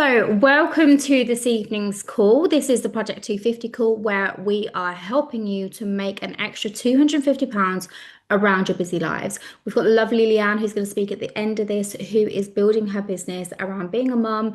So, welcome to this evening's call. This is the Project 250 call where we are helping you to make an extra £250 around your busy lives. We've got the lovely Leanne who's going to speak at the end of this, who is building her business around being a mum,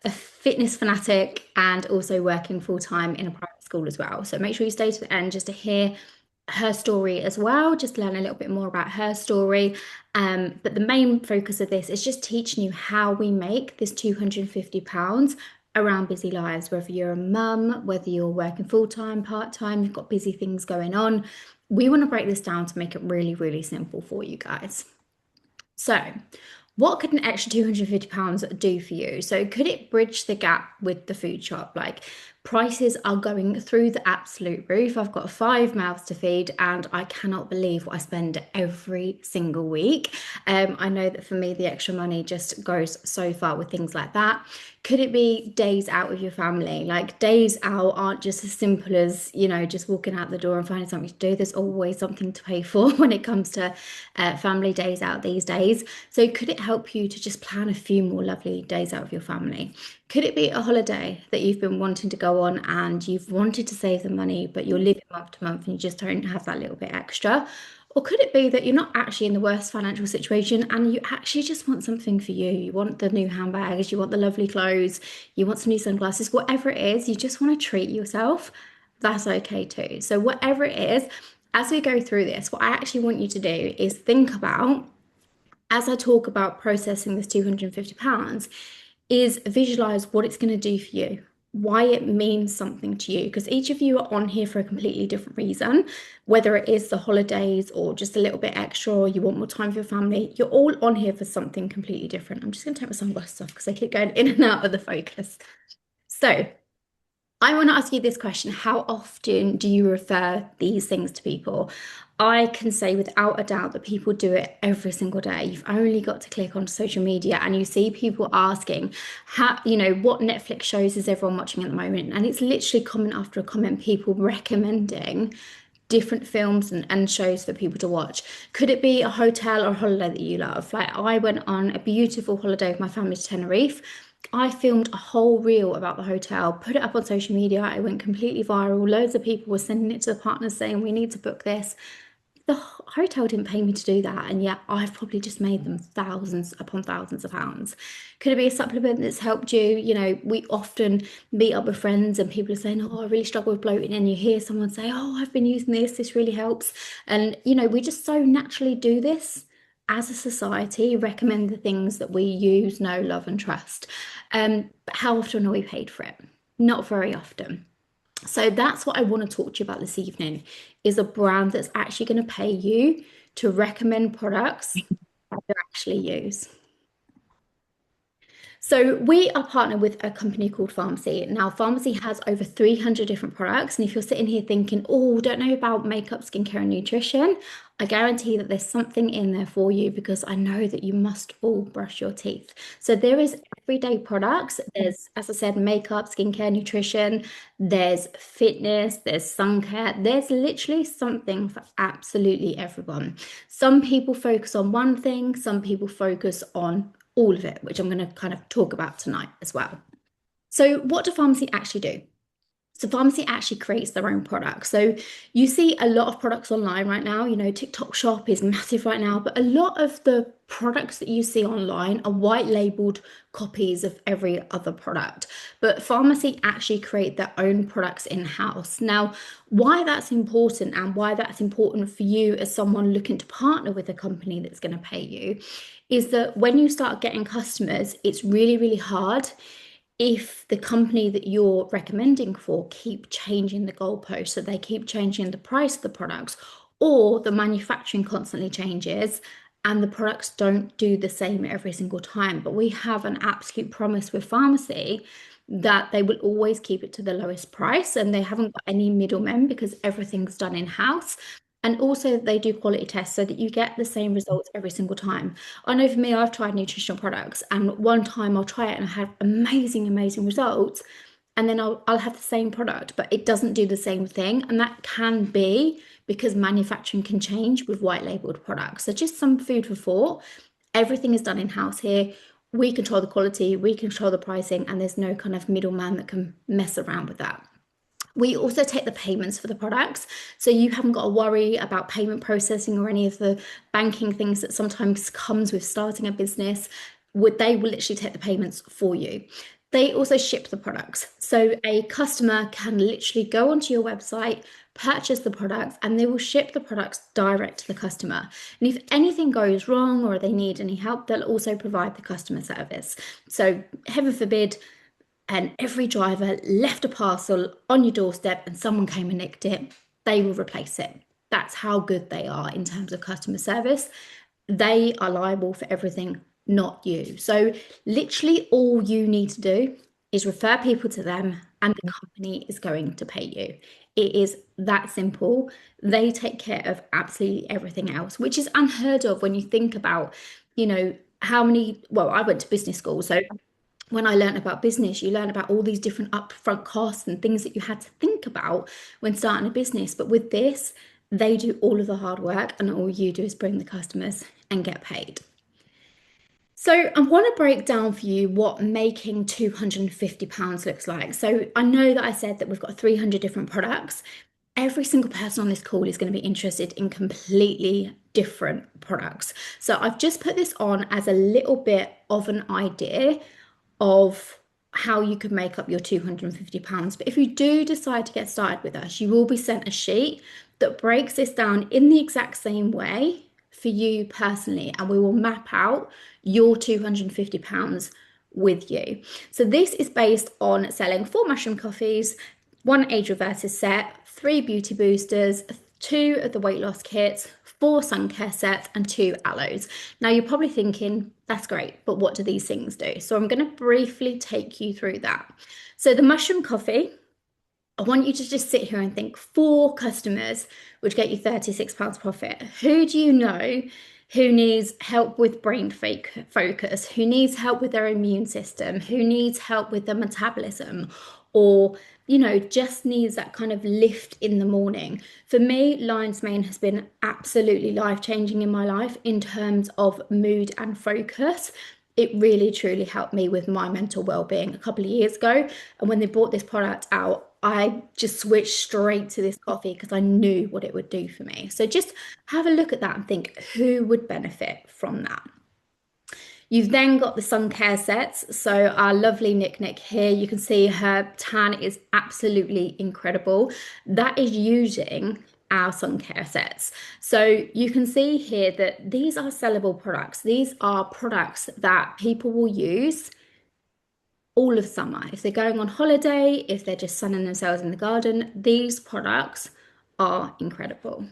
a fitness fanatic, and also working full time in a private school as well. So, make sure you stay to the end just to hear her story as well, just to learn a little bit more about her story. But the main focus of this is just teaching you how we make this £250 around busy lives, whether you're a mum, whether you're working full-time, part-time, you've got busy things going on. We want to break this down to make it really, really simple for you guys. So, what could an extra £250 do for you? So, could it bridge the gap with the food shop? Like, prices are going through the absolute roof. I've got five mouths to feed, and I cannot believe what I spend every single week. I know that for me, the extra money just goes so far with things like that. Could it be days out with your family? Like, days out aren't just as simple as, just walking out the door and finding something to do. There's always something to pay for when it comes to family days out these days. So, could it help you to just plan a few more lovely days out with your family? Could it be a holiday that you've been wanting to go on and you've wanted to save the money, but you're living month to month and you just don't have that little bit extra? Or could it be that you're not actually in the worst financial situation and you actually just want something for you? You want the new handbags, you want the lovely clothes, you want some new sunglasses, whatever it is, you just want to treat yourself. That's okay too. So, whatever it is, as we go through this, what I actually want you to do is think about, as I talk about processing this £250, is visualize what it's going to do for you, why it means something to you, because each of you are on here for a completely different reason, whether it is the holidays or just a little bit extra, or you want more time for your family. You're all on here for something completely different. I'm just going to take my sunglasses off because they keep going in and out of the focus. So, I want to ask you this question. How often do you refer these things to people? I can say without a doubt that people do it every single day. You've only got to click onto social media and you see people asking, what Netflix shows is everyone watching at the moment? And it's literally comment after comment, people recommending different films and shows for people to watch. Could it be a hotel or a holiday that you love? Like, I went on a beautiful holiday with my family to Tenerife. I filmed a whole reel about the hotel, put it up on social media. It went completely viral. Loads of people were sending it to the partners saying, we need to book this. The hotel didn't pay me to do that, and yet I've probably just made them thousands upon thousands of pounds. Could it be a supplement that's helped you? We often meet up with friends and people are saying, oh, I really struggle with bloating, and you hear someone say, oh, I've been using this really helps. And we just so naturally do this as a society, recommend the things that we use, know, love, and trust. But how often are we paid for it? Not very often. So that's what I want to talk to you about this evening, is a brand that's actually going to pay you to recommend products that you actually use. So we are partnered with a company called Pharmacy. Now, Pharmacy has over 300 different products. And if you're sitting here thinking, oh, don't know about makeup, skincare, and nutrition, I guarantee that there's something in there for you, because I know that you must all brush your teeth. So there is everyday products. There's, as I said, makeup, skincare, nutrition. There's fitness, there's sun care. There's literally something for absolutely everyone. Some people focus on one thing, some people focus on all of it, which I'm going to kind of talk about tonight as well. So, what do Pharmacy actually do? So, Pharmacy actually creates their own products. So, you see a lot of products online right now. TikTok Shop is massive right now, but a lot of the products that you see online are white labeled copies of every other product. But Pharmacy actually create their own products in-house. Now, why that's important and why that's important for you as someone looking to partner with a company that's going to pay you is that when you start getting customers, it's really, really hard if the company that you're recommending for keep changing the goalpost, so they keep changing the price of the products, or the manufacturing constantly changes and the products don't do the same every single time. But we have an absolute promise with Pharmacy that they will always keep it to the lowest price, and they haven't got any middlemen because everything's done in-house. And also, they do quality tests so that you get the same results every single time. I know for me, I've tried nutritional products, and one time I'll try it and I have amazing, amazing results. And then I'll have the same product, but it doesn't do the same thing. And that can be because manufacturing can change with white labeled products. So, just some food for thought. Everything is done in house here. We control the quality, we control the pricing, and there's no kind of middleman that can mess around with that. We also take the payments for the products. So you haven't got to worry about payment processing or any of the banking things that sometimes comes with starting a business. They will literally take the payments for you. They also ship the products. So a customer can literally go onto your website, purchase the products, and they will ship the products direct to the customer. And if anything goes wrong or they need any help, they'll also provide the customer service. So heaven forbid, and every driver left a parcel on your doorstep and someone came and nicked it, they will replace it. That's how good they are in terms of customer service. They are liable for everything, not you. So, literally, all you need to do is refer people to them, and the company is going to pay you. It is that simple. They take care of absolutely everything else, which is unheard of when you think about, how many. Well, I went to business school, so when I learned about business, you learn about all these different upfront costs and things that you had to think about when starting a business. But with this, they do all of the hard work, and all you do is bring the customers and get paid. So I want to break down for you what making £250 looks like. So I know that I said that we've got 300 different products. Every single person on this call is going to be interested in completely different products. So I've just put this on as a little bit of an idea of how you could make up your £250. But if you do decide to get started with us, you will be sent a sheet that breaks this down in the exact same way for you personally, and we will map out your £250 with you. So this is based on selling 4 mushroom coffees, 1 age reverses set, 3 beauty boosters, 2 of the weight loss kits, 4 sun care sets, and 2 aloes. Now you're probably thinking, that's great, but what do these things do? So I'm going to briefly take you through that. So the mushroom coffee, I want you to just sit here and think 4 customers would get you £36 profit. Who do you know who needs help with brain focus, who needs help with their immune system, who needs help with their metabolism, or just needs that kind of lift in the morning? For me, lion's mane has been absolutely life-changing in my life in terms of mood and focus. It really truly helped me with my mental well-being a couple of years ago. And when they brought this product out, I just switched straight to this coffee because I knew what it would do for me. So just have a look at that and think who would benefit from that. You've then got the sun care sets. So our lovely Nick here, you can see her tan is absolutely incredible. That is using our sun care sets. So you can see here that these are sellable products. These are products that people will use all of summer. If they're going on holiday, if they're just sunning themselves in the garden, these products are incredible.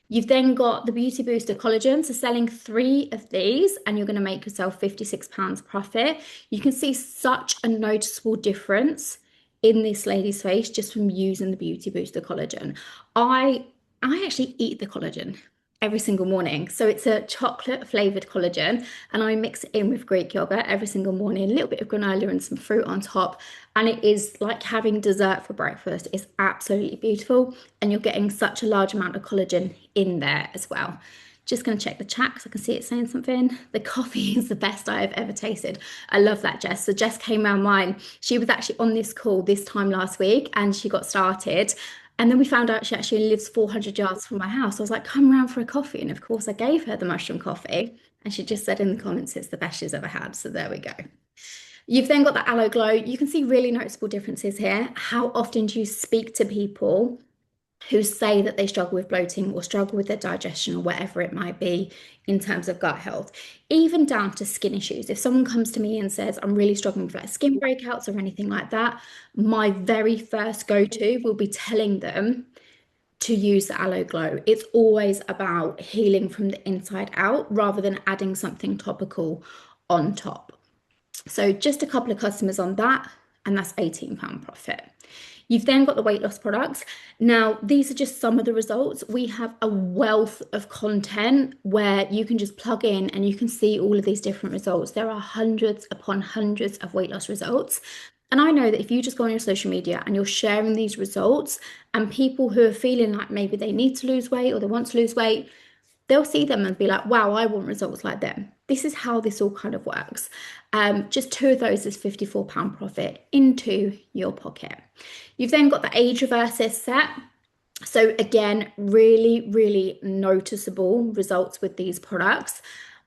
You've then got the Beauty Booster Collagen. So selling 3 of these and you're going to make yourself £56 profit. You can see such a noticeable difference in this lady's face just from using the Beauty Booster Collagen. I actually eat the collagen every single morning. So it's a chocolate flavored collagen, and I mix it in with Greek yogurt every single morning, a little bit of granola and some fruit on top. And it is like having dessert for breakfast. It's absolutely beautiful, and you're getting such a large amount of collagen in there as well. Just going to check the chat because I can see it saying something. The coffee is the best I have ever tasted. I love that, Jess. So Jess came around mine. She was actually on this call this time last week and she got started. And then we found out she actually lives 400 yards from my house. I was like, come round for a coffee. And of course, I gave her the mushroom coffee. And she just said in the comments, it's the best she's ever had. So there we go. You've then got the aloe glow. You can see really noticeable differences here. How often do you speak to people who say that they struggle with bloating or struggle with their digestion or whatever it might be in terms of gut health, even down to skin issues? If someone comes to me and says, I'm really struggling with like skin breakouts or anything like that, my very first go-to will be telling them to use the aloe glow. It's always about healing from the inside out rather than adding something topical on top. So just a couple of customers on that, and that's £18 profit. You've then got the weight loss products. Now, these are just some of the results. We have a wealth of content where you can just plug in and you can see all of these different results. There are hundreds upon hundreds of weight loss results. And I know that if you just go on your social media and you're sharing these results, and people who are feeling like maybe they need to lose weight or they want to lose weight, they'll see them and be like, wow, I want results like them. this is how this all kind of works. Just two of those is £54 profit into your pocket. You've then got the age reverses set. So again, really, really noticeable results with these products.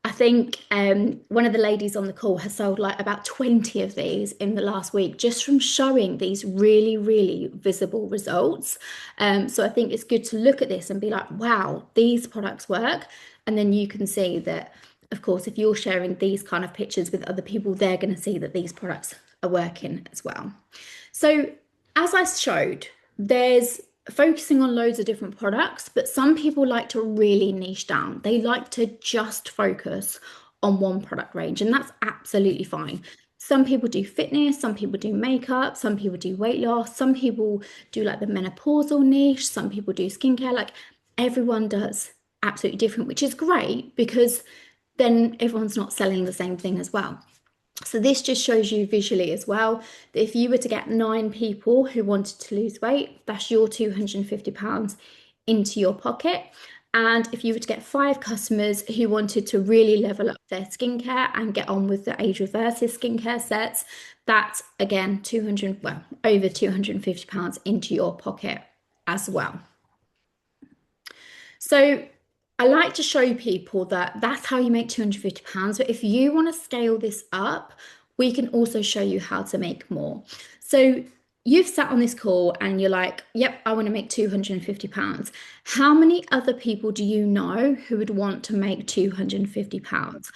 I think one of the ladies on the call has sold like about 20 of these in the last week just from showing these really, really visible results. So I think it's good to look at this and be like, wow, these products work. And then you can see that, of course, if you're sharing these kind of pictures with other people, they're going to see that these products are working as well. So as I showed, there's focusing on loads of different products, but some people like to really niche down. They like to just focus on one product range, and that's absolutely fine. Some people do fitness, some people do makeup, some people do weight loss, some people do like the menopausal niche, some people do skincare. Like everyone does absolutely different, which is great because then everyone's not selling the same thing as well. So this just shows you visually as well that if you were to get 9 people who wanted to lose weight, that's your £250 into your pocket. And if you were to get 5 customers who wanted to really level up their skincare and get on with the age reverses skincare sets, that's again 200, well, over £250 into your pocket as well. So I like to show people that that's how you make £250. But if you want to scale this up, we can also show you how to make more. So you've sat on this call and you're like, yep, I want to make £250. How many other people do you know who would want to make £250?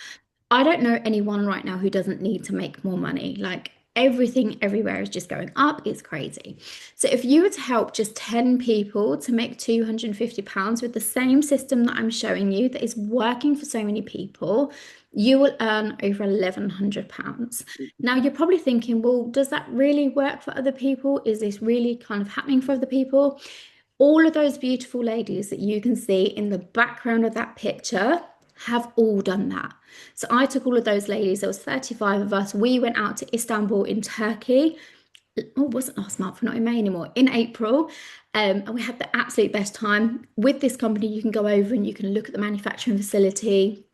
I don't know anyone right now who doesn't need to make more money. Like everything everywhere is just going up. It's crazy. So if you were to help just 10 people to make £250 with the same system that I'm showing you that is working for so many people, you will earn over £1,100. Now you're probably thinking, well, does that really work for other people? Is this really kind of happening for other people? All of those beautiful ladies that you can see in the background of that picture have all done that. So I took all of those ladies, there was 35 of us. We went out to Istanbul in Turkey. Oh, it wasn't last month, not in May anymore, in April. And we had the absolute best time. With this company, you can go over and you can look at the manufacturing facility.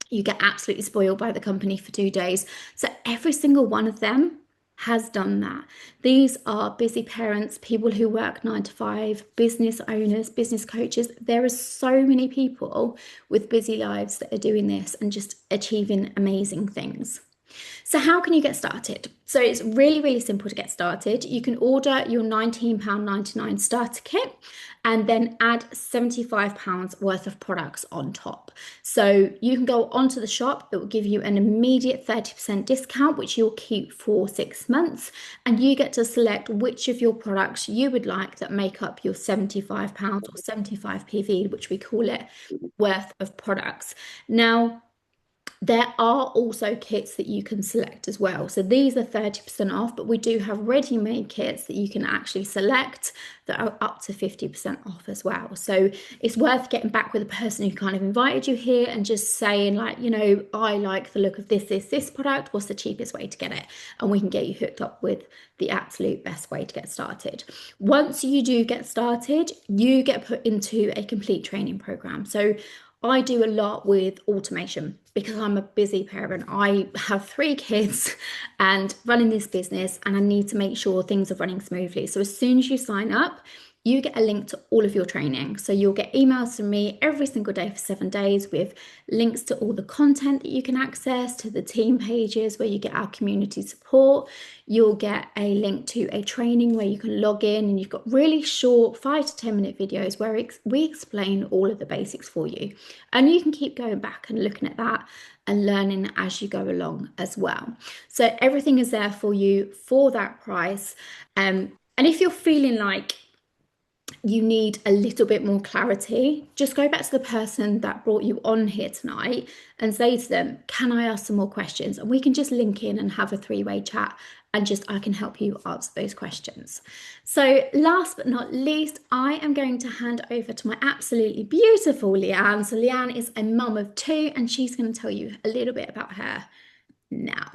You get absolutely spoiled by the company for 2 days. So every single one of them has done that. These are busy parents, people who work 9 to 5, business owners, business coaches. There are so many people with busy lives that are doing this and just achieving amazing things. So how can you get started? So it's really, really simple to get started. You can order your £19.99 starter kit and then add £75 worth of products on top. So you can go onto the shop, it will give you an immediate 30% discount, which you'll keep for 6 months, and you get to select which of your products you would like that make up your £75 or 75 PV, which we call it, worth of products. Now, there are also kits that you can select as well. So these are 30% off, but we do have ready-made kits that you can actually select that are up to 50% off as well. So it's worth getting back with the person who kind of invited you here and just saying like, you know, I like the look of this product. What's the cheapest way to get it? And we can get you hooked up with the absolute best way to get started. Once you do get started, you get put into a complete training program. So I do a lot with automation because I'm a busy parent. I have 3 kids and running this business, and I need to make sure things are running smoothly. So as soon as you sign up, you get a link to all of your training. So you'll get emails from me every single day for 7 days with links to all the content that you can access, to the team pages where you get our community support. You'll get a link to a training where you can log in, and you've got really short 5 to 10 minute videos where we explain all of the basics for you. And you can keep going back and looking at that and learning as you go along as well. So everything is there for you for that price. And if you're feeling like you need a little bit more clarity, just go back to the person that brought you on here tonight and say to them, can I ask some more questions? And we can just link in and have a 3-way chat, and just I can help you answer those questions. So last but not least, I am going to hand over to my absolutely beautiful Leanne. So Leanne is a mum of 2, and she's going to tell you a little bit about her now.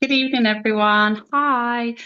Good evening, everyone. Hi.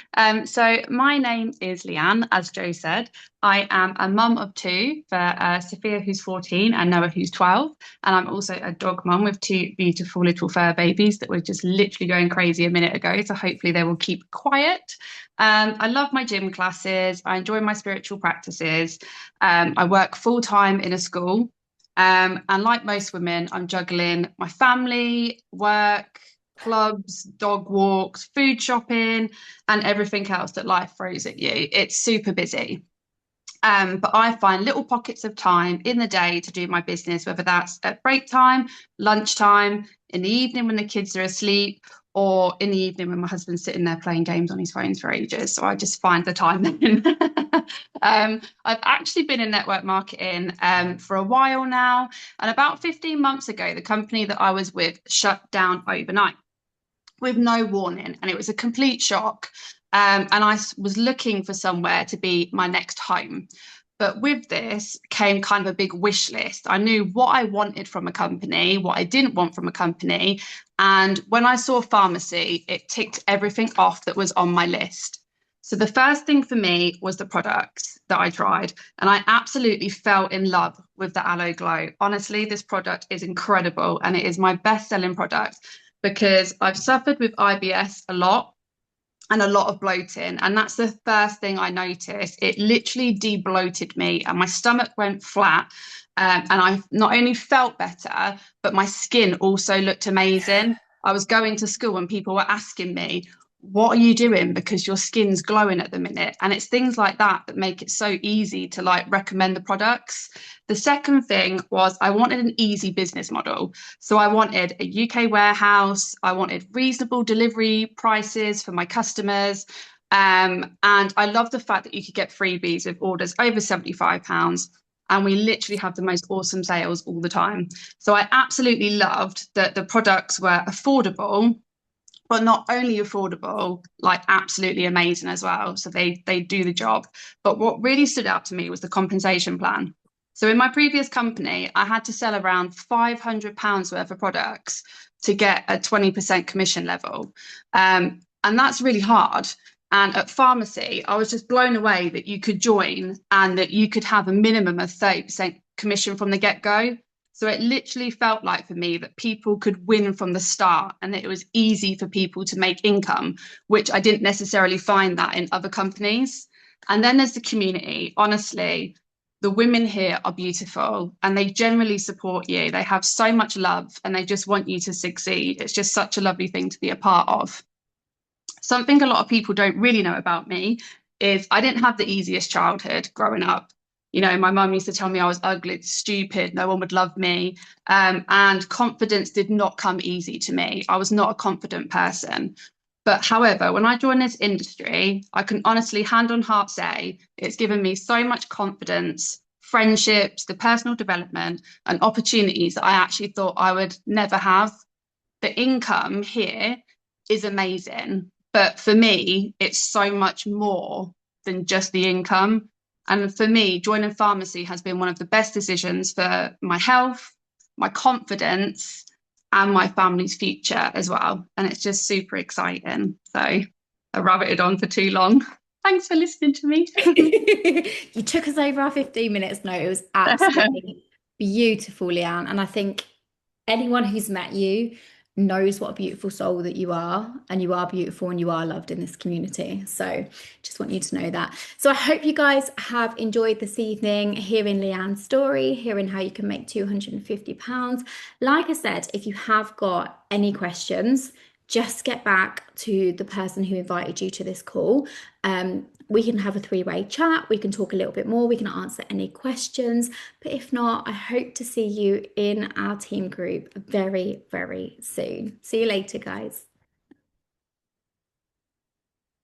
So my name is Leanne, as Joe said. I am a mum of two for Sophia, who's 14, and Noah, who's 12. And I'm also a dog mum with two beautiful little fur babies that were just literally going crazy a minute ago. So hopefully they will keep quiet. I love my gym classes. I enjoy my spiritual practices. I work full time in a school. And like most women, I'm juggling my family, work, clubs, dog walks, food shopping, and everything else that life throws at you. It's super busy. But I find little pockets of time in the day to do my business, whether that's at break time, lunchtime, in the evening when the kids are asleep, or in the evening when my husband's sitting there playing games on his phones for ages. So I just find the time then. I've actually been in network marketing for a while now. And about 15 months ago, the company that I was with shut down overnight with no warning, and it was a complete shock. And I was looking for somewhere to be my next home. But with this came kind of a big wish list. I knew what I wanted from a company, what I didn't want from a company. And when I saw pharmacy, it ticked everything off that was on my list. So the first thing for me was the products that I tried, and I absolutely fell in love with the Aloe Glow. Honestly, this product is incredible, and it is my best-selling product because I've suffered with IBS a lot and a lot of bloating. And that's the first thing I noticed. It literally de-bloated me and my stomach went flat. And I not only felt better, but my skin also looked amazing. I was going to school and people were asking me, what are you doing? Because your skin's glowing at the minute. And it's things like that that make it so easy to like recommend the products. The second thing was I wanted an easy business model. So I wanted a UK warehouse, I wanted reasonable delivery prices for my customers. And I love the fact that you could get freebies with orders over £75. And we literally have the most awesome sales all the time. So I absolutely loved that the products were affordable, but not only affordable, like absolutely amazing as well. So they do the job. But what really stood out to me was the compensation plan. So in my previous company, I had to sell around £500 worth of products to get a 20% commission level. And that's really hard. And at pharmacy, I was just blown away that you could join and that you could have a minimum of 30% commission from the get-go. So it literally felt like for me that people could win from the start and that it was easy for people to make income, which I didn't necessarily find that in other companies. And then there's the community. Honestly, the women here are beautiful and they generally support you. They have so much love and they just want you to succeed. It's just such a lovely thing to be a part of. Something a lot of people don't really know about me is I didn't have the easiest childhood growing up. You know, my mum used to tell me I was ugly, stupid, no one would love me. And confidence did not come easy to me. I was not a confident person. But however, when I joined this industry, I can honestly, hand on heart, say it's given me so much confidence, friendships, the personal development, and opportunities that I actually thought I would never have. The income here is amazing. But for me, it's so much more than just the income. And for me, joining pharmacy has been one of the best decisions for my health, my confidence, and my family's future as well. And it's just super exciting. So I rabbited on for too long. Thanks for listening to me. You took us over our 15 minutes. No, it was absolutely beautiful, Leanne. And I think anyone who's met you knows what a beautiful soul that you are, and you are beautiful and you are loved in this community. So just want you to know that. So I hope you guys have enjoyed this evening, hearing Leanne's story, hearing how you can make £250. Like I said, if you have got any questions, just get back to the person who invited you to this call. We can have a three-way chat. We can talk a little bit more. We can answer any questions. But if not, I hope to see you in our team group very, very soon. See you later, guys.